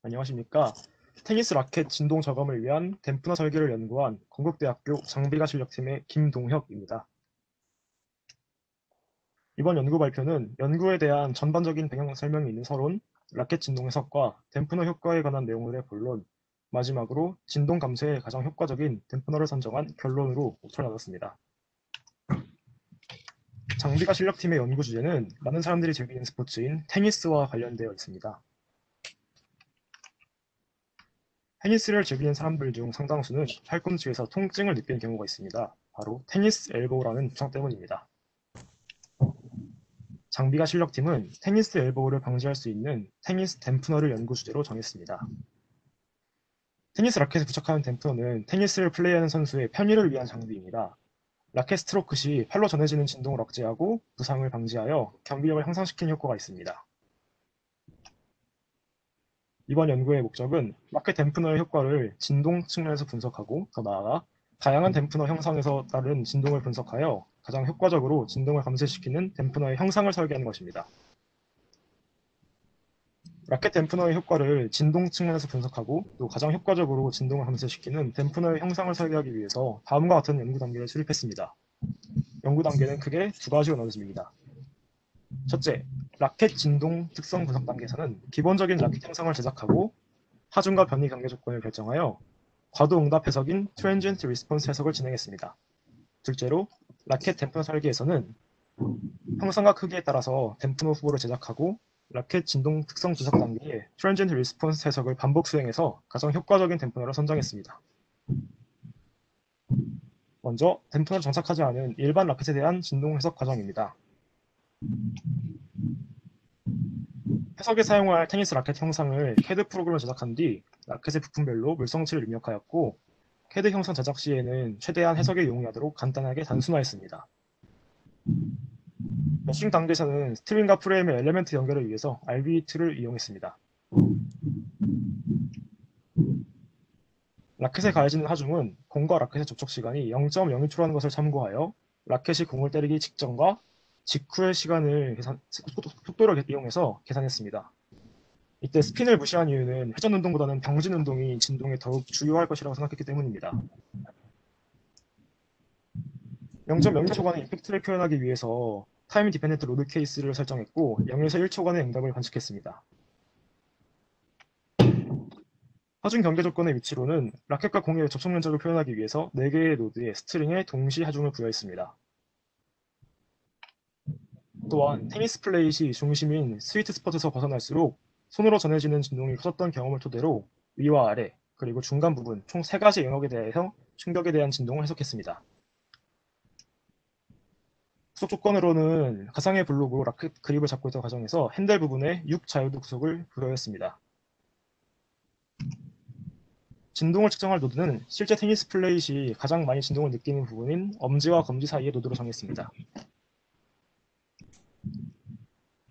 안녕하십니까. 테니스 라켓 진동 저감을 위한 댐프너 설계를 연구한 건국대학교 장비가 실력팀의 김동혁입니다. 이번 연구 발표는 연구에 대한 전반적인 배경 설명이 있는 서론, 라켓 진동 해석과 댐프너 효과에 관한 내용들의 본론, 마지막으로 진동 감소에 가장 효과적인 댐프너를 선정한 결론으로 목차를 나눴습니다. 장비가 실력팀의 연구 주제는 많은 사람들이 즐기는 스포츠인 테니스와 관련되어 있습니다. 테니스를 즐기는 사람들 중 상당수는 팔꿈치에서 통증을 느끼는 경우가 있습니다. 바로 테니스 엘보우라는 부상 때문입니다. 장비가 실력팀은 테니스 엘보우를 방지할 수 있는 테니스 댐프너를 연구 주제로 정했습니다. 테니스 라켓에 부착하는 댐프너는 테니스를 플레이하는 선수의 편의를 위한 장비입니다. 라켓 스트로크 시 팔로 전해지는 진동을 억제하고 부상을 방지하여 경기력을 향상시키는 효과가 있습니다. 이번 연구의 목적은 라켓 댐프너의 효과를 진동 측면에서 분석하고 더 나아가 다양한 댐프너 형상에서 따른 진동을 분석하여 가장 효과적으로 진동을 감소시키는 댐프너의 형상을 설계하는 것입니다. 라켓 댐프너의 효과를 진동 측면에서 분석하고 또 가장 효과적으로 진동을 감소시키는 댐프너의 형상을 설계하기 위해서 다음과 같은 연구 단계를 수립했습니다. 연구 단계는 크게 두 가지로 나눠집니다. 첫째, 라켓 진동 특성 분석 단계에서는 기본적인 라켓 형상을 제작하고 하중과 변이 경계 조건을 결정하여 과도응답 해석인 Transient Response 해석을 진행했습니다. 둘째로, 라켓 댐프너 설계에서는 형상과 크기에 따라서 댐프너 후보를 제작하고 라켓 진동 특성 분석 단계에 Transient Response 해석을 반복 수행해서 가장 효과적인 댐프너를 선정했습니다. 먼저 댐프너를 장착하지 않은 일반 라켓에 대한 진동 해석 과정입니다. 해석에 사용할 테니스 라켓 형상을 CAD 프로그램을 제작한 뒤 라켓의 부품별로 물성치를 입력하였고 CAD 형상 제작 시에는 최대한 해석에 용이하도록 간단하게 단순화했습니다. 머싱 단계에서는 스트링과 프레임의 엘리멘트 연결을 위해서 RB2를 이용했습니다. 라켓에 가해지는 하중은 공과 라켓의 접촉 시간이 0.02초라는 것을 참고하여 라켓이 공을 때리기 직전과 직후의 시간을 속도를 이용해서 계산했습니다. 이때 스핀을 무시한 이유는 회전 운동보다는 병진 운동이 진동에 더욱 주요할 것이라고 생각했기 때문입니다. 0.02초간의 임팩트를 표현하기 위해서 타임 디펜던트 로드 케이스를 설정했고 0에서 1초간의 응답을 관측했습니다. 하중 경계 조건의 위치로는 라켓과 공의 접촉 면적을 표현하기 위해서 4개의 노드에 스트링에 동시 하중을 부여했습니다. 또한 테니스 플레이 시 중심인 스위트 스폿에서 벗어날수록 손으로 전해지는 진동이 커졌던 경험을 토대로 위와 아래 그리고 중간 부분 총 3가지 영역에 대해서 충격에 대한 진동을 해석했습니다. 구속 조건으로는 가상의 블록으로 라켓 그립을 잡고 있던 과정에서 핸들 부분에 6자유도 구속을 부여했습니다. 진동을 측정할 노드는 실제 테니스 플레이 시 가장 많이 진동을 느끼는 부분인 엄지와 검지 사이의 노드로 정했습니다.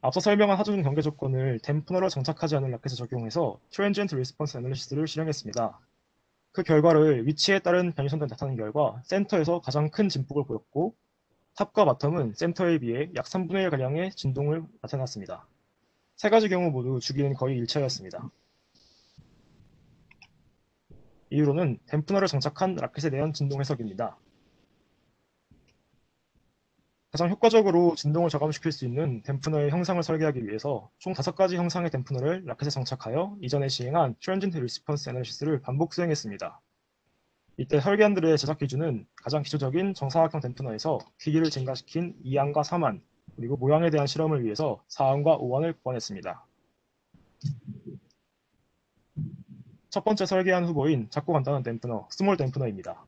앞서 설명한 하중 경계 조건을 댐프너를 장착하지 않은 라켓에 적용해서 Transient Response Analysis를 실행했습니다. 그 결과를 위치에 따른 변이선들 나타낸 결과 센터에서 가장 큰 진폭을 보였고 탑과 바텀은 센터에 비해 약 3분의 1가량의 진동을 나타났습니다. 세 가지 경우 모두 주기는 거의 일치하였습니다. 이후로는 댐프너를 장착한 라켓에 대한 진동 해석입니다. 가장 효과적으로 진동을 저감시킬 수 있는 댐프너의 형상을 설계하기 위해서 총 5가지 형상의 댐프너를 라켓에 장착하여 이전에 시행한 Transient Response Analysis를 반복 수행했습니다. 이때 설계안들의 제작 기준은 가장 기초적인 정사각형 댐프너에서 길이를 증가시킨 2안과 3안, 그리고 모양에 대한 실험을 위해서 4안과 5안을 보완했습니다. 첫 번째 설계안 후보인 작고 간단한 댐프너, 스몰 댐프너입니다.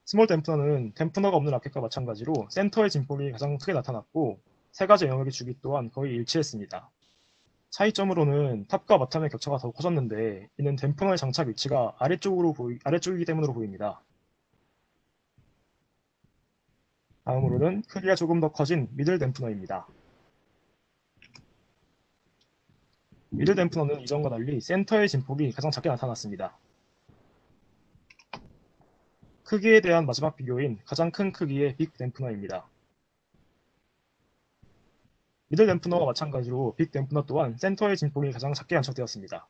스몰 댐프너는 댐프너가 없는 라켓과 마찬가지로 센터의 진폭이 가장 크게 나타났고 3가지 영역의 주기 또한 거의 일치했습니다. 차이점으로는 탑과 바텀의 격차가 더 커졌는데 이는 댐프너의 장착 위치가 아래쪽이기 때문으로 보입니다. 다음으로는 크기가 조금 더 커진 미들 댐프너입니다. 미들 댐프너는 이전과 달리 센터의 진폭이 가장 작게 나타났습니다. 크기에 대한 마지막 비교인 가장 큰 크기의 빅 댐프너입니다. 미들 댐프너와 마찬가지로 빅 댐프너 또한 센터의 진폭이 가장 작게 안착되었습니다.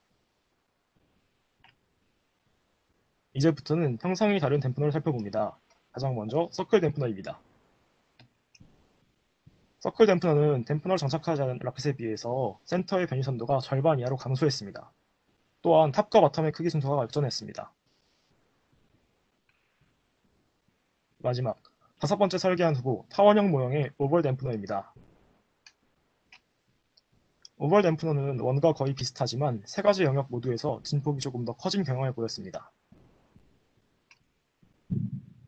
이제부터는 형상이 다른 댐프너를 살펴봅니다. 가장 먼저 서클 댐프너입니다. 서클 댐프너는 댐프너를 장착하지 않은 라켓에 비해서 센터의 변이선도가 절반 이하로 감소했습니다. 또한 탑과 바텀의 크기 순서가 역전했습니다. 마지막, 다섯 번째 설계한 후보, 타원형 모형의 오벌 댐프너입니다. 오벌 댐프너는 원과 거의 비슷하지만 세 가지 영역 모두에서 진폭이 조금 더 커진 경향을 보였습니다.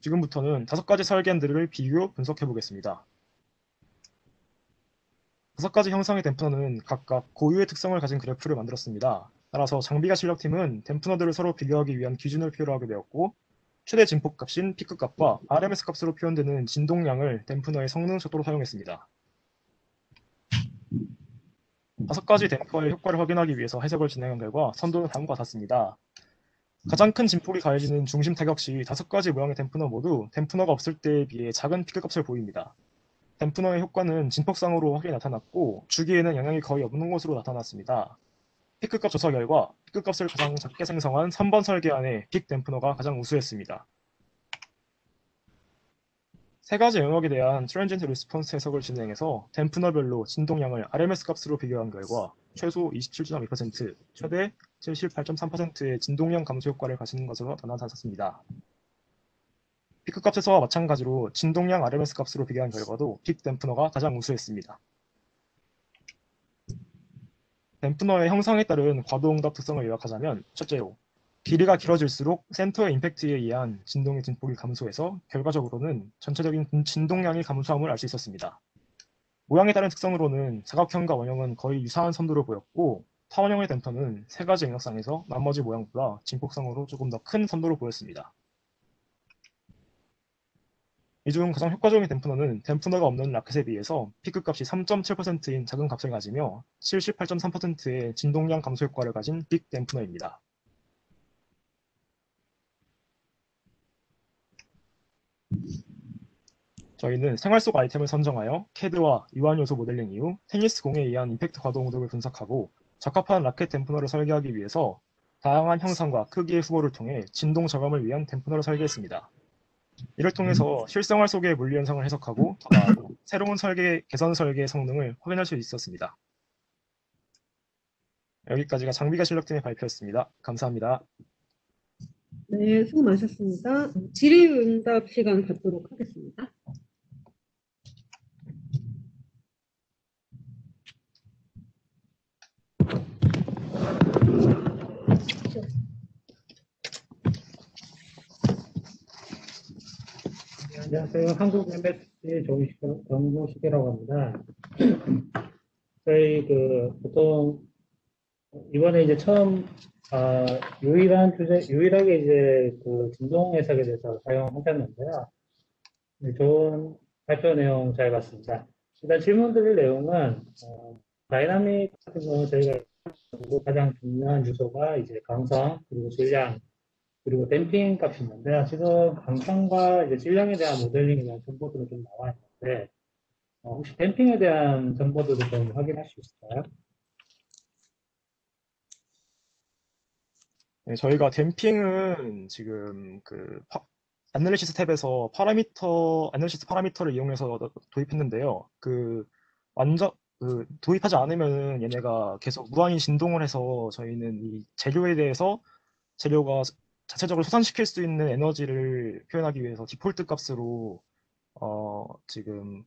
지금부터는 다섯 가지 설계안들을 비교 분석해 보겠습니다. 다섯 가지 형상의 댐프너는 각각 고유의 특성을 가진 그래프를 만들었습니다. 따라서 장비가 실력팀은 댐프너들을 서로 비교하기 위한 기준을 필요로 하게 되었고, 최대 진폭값인 피크값과 RMS 값으로 표현되는 진동량을 댐프너의 성능 척도로 사용했습니다. 다섯 가지 댐퍼의 효과를 확인하기 위해서 해석을 진행한 결과 선도는 다음과 같았습니다. 가장 큰 진폭이 가해지는 중심 타격 시 다섯 가지 모양의 댐프너 모두 댐프너가 없을 때에 비해 작은 피크값을 보입니다. 댐프너의 효과는 진폭상으로 확연히 나타났고 주기에는 영향이 거의 없는 것으로 나타났습니다. 피크값 조사 결과 피크값을 가장 작게 생성한 3번 설계안의 빅 댐프너가 가장 우수했습니다. 세 가지 영역에 대한 트랜지언트 리스폰스 해석을 진행해서 댐프너별로 진동량을 RMS 값으로 비교한 결과 최소 27.2%, 최대 78.3%의 진동량 감소 효과를 가진 것으로 나타났습니다. 피크 값에서와 마찬가지로 진동량 RMS 값으로 비교한 결과도 빅 댐프너가 가장 우수했습니다. 댐프너의 형상에 따른 과도응답 특성을 요약하자면 첫째로 길이가 길어질수록 센터의 임팩트에 의한 진동의 진폭이 감소해서 결과적으로는 전체적인 진동량이 감소함을 알 수 있었습니다. 모양에 따른 특성으로는 사각형과 원형은 거의 유사한 선도를 보였고 타원형의 댐퍼는 세 가지 영역상에서 나머지 모양보다 진폭성으로 조금 더 큰 선도를 보였습니다. 이 중 가장 효과적인 댐프너는 댐프너가 없는 라켓에 비해서 피크값이 3.7%인 작은 값을 가지며 78.3%의 진동량 감소 효과를 가진 빅 댐프너입니다. 저희는 생활 속 아이템을 선정하여 캐드와 이완 요소 모델링 이후 테니스 공에 의한 임팩트 과도 응답을 분석하고 적합한 라켓 댐프너를 설계하기 위해서 다양한 형상과 크기의 후보를 통해 진동 저감을 위한 댐프너를 설계했습니다. 이를 통해서 실생활 속의 물리 현상을 해석하고 더 나아가 새로운 개선 설계의 성능을 확인할 수 있었습니다. 여기까지가 장비가 실력팀의 발표였습니다. 감사합니다. 네, 수고 많으셨습니다. 질의응답 시간 갖도록 하겠습니다. 안녕하세요. 한국 MSC 정보시계라고 합니다. 저희 보통 이번에 이제 처음 유일하게 이제 진동 해석에 대해서 사용하셨는데요. 네, 좋은 발표 내용 잘 봤습니다. 일단 질문 드릴 내용은 다이나믹 같은 경우 저희가 가장 중요한 요소가 이제 강성 그리고 질량 그리고 댐핑 값이 있는데요. 지금 강성과 이제 질량에 대한 모델링에 대한 정보들은 좀 나와 있는데, 혹시 댐핑에 대한 정보들을 좀 확인할 수 있을까요? 네, 저희가 댐핑은 지금 애널리시스 탭에서 애널리시스 파라미터를 이용해서 도입했는데요. 도입하지 않으면 얘네가 계속 무한히 진동을 해서 저희는 이 재료에 대해서 재료가 자체적으로 솟아시킬 수 있는 에너지를 표현하기 위해서 디폴트 값으로 지금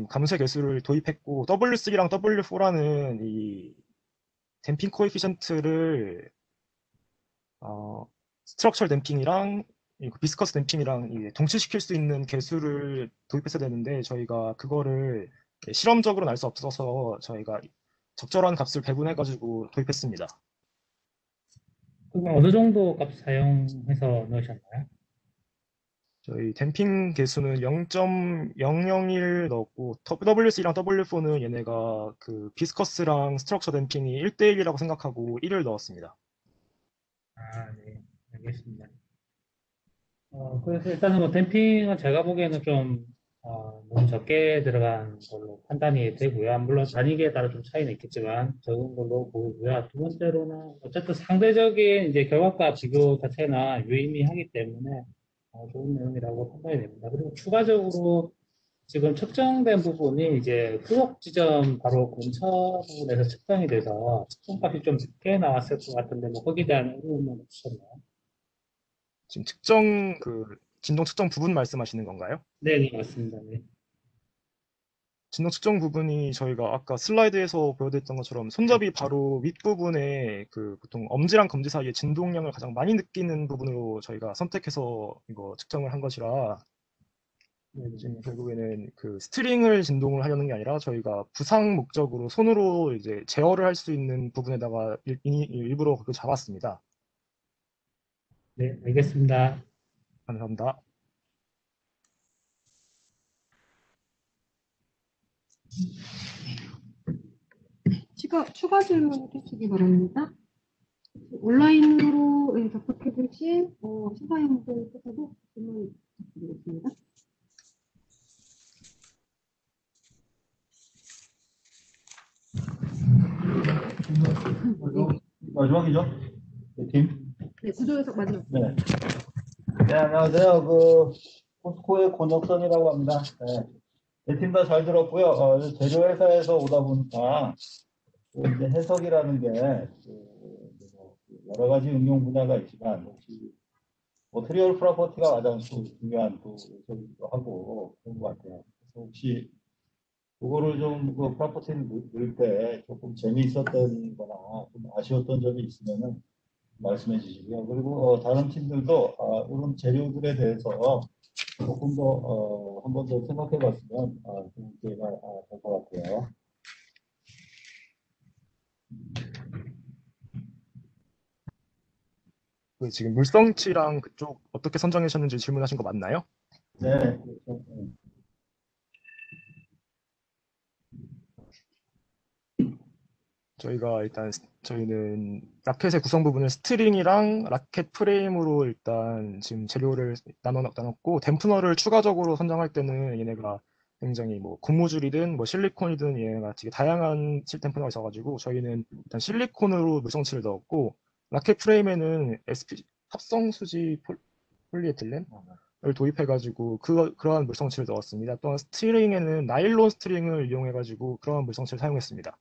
감쇄 개수를 도입했고 W3랑 W4라는 이 댐핑 코에피션트를 스트럭처 댐핑이랑 비스커스 댐핑이랑 동치시킬 수 있는 개수를 도입했어야 되는데 저희가 그거를 실험적으로는 알 수 없어서 저희가 적절한 값을 배분해가지고 도입했습니다. 그럼 어느 정도 값 사용해서 넣으셨나요? 저희 댐핑 개수는 0.001 넣었고 WC-랑 W4는 얘네가 비스커스랑 스트럭처 댐핑이 1대1이라고 생각하고 1을 넣었습니다. 네, 알겠습니다. 그래서 일단은 댐핑은 제가 보기에는 좀 너무 적게 들어간 걸로 판단이 되고요. 물론 단위기에 따라 좀 차이는 있겠지만 적은 걸로 보이고요. 두 번째로는 어쨌든 상대적인 이제 결과과 비교 자체나 유의미하기 때문에 좋은 내용이라고 판단이 됩니다. 그리고 추가적으로 지금 측정된 부분이 이제 후속 지점 바로 근처 부분에서 측정이 돼서 측정값이 좀 늦게 나왔을 것 같은데 뭐 거기에 대한 의문은 없으셨나요? 지금 측정 진동 측정 부분 말씀하시는 건가요? 네, 네, 맞습니다. 네. 진동 측정 부분이 저희가 아까 슬라이드에서 보여드렸던 것처럼 손잡이 바로 윗부분에 보통 엄지랑 검지 사이에 진동량을 가장 많이 느끼는 부분으로 저희가 선택해서 이거 측정을 한 것이라 네, 네. 지금 결국에는 스트링을 진동을 하려는 게 아니라 저희가 부상 목적으로 손으로 이제 제어를 할 수 있는 부분에다가 일부러 그렇게 잡았습니다. 네, 알겠습니다. 감사합니다. 추가 질문 해주시기 바랍니다. 온라인으로 접속해 주신 심사위원분께서도 질문 부탁드리겠습니다. 마지막이죠? 네, 팀. 네, 구조해석 마지막. 네. 네, 안녕하세요. 포스코의 권혁선이라고 합니다. 네. 네, 팀 다 잘 들었고요. 제조회사에서 오다 보니까 이제 해석이라는 게 여러 가지 응용 분야가 있지만 혹시 머티리얼 프로퍼티가 가장 중요한 요소이기도 하고 그런 것 같아요. 그래서 혹시 그거를 좀 프로퍼티를 넣을 때 조금 재미있었던 거나 좀 아쉬웠던 점이 있으면은 말씀해 주시고요. 그리고 다른 팀들도 이런 재료들에 대해서 조금 더 한 번 더 생각해 봤으면 좋은 기회가 될 것 같아요. 지금 물성치랑 그쪽 어떻게 선정하셨는지 질문하신 거 맞나요? 네. 그렇죠. 저희는 라켓의 구성 부분을 스트링이랑 라켓 프레임으로 일단 지금 재료를 나눴고 댐프너를 추가적으로 선정할 때는 얘네가 굉장히 뭐 고무줄이든 뭐 실리콘이든 얘네가 되게 다양한 댐프너가 있어가지고 저희는 일단 실리콘으로 물성치를 넣었고 라켓 프레임에는 SP 합성 수지 폴리에틸렌을 도입해가지고 그러한 물성치를 넣었습니다. 또한 스트링에는 나일론 스트링을 이용해가지고 그러한 물성치를 사용했습니다.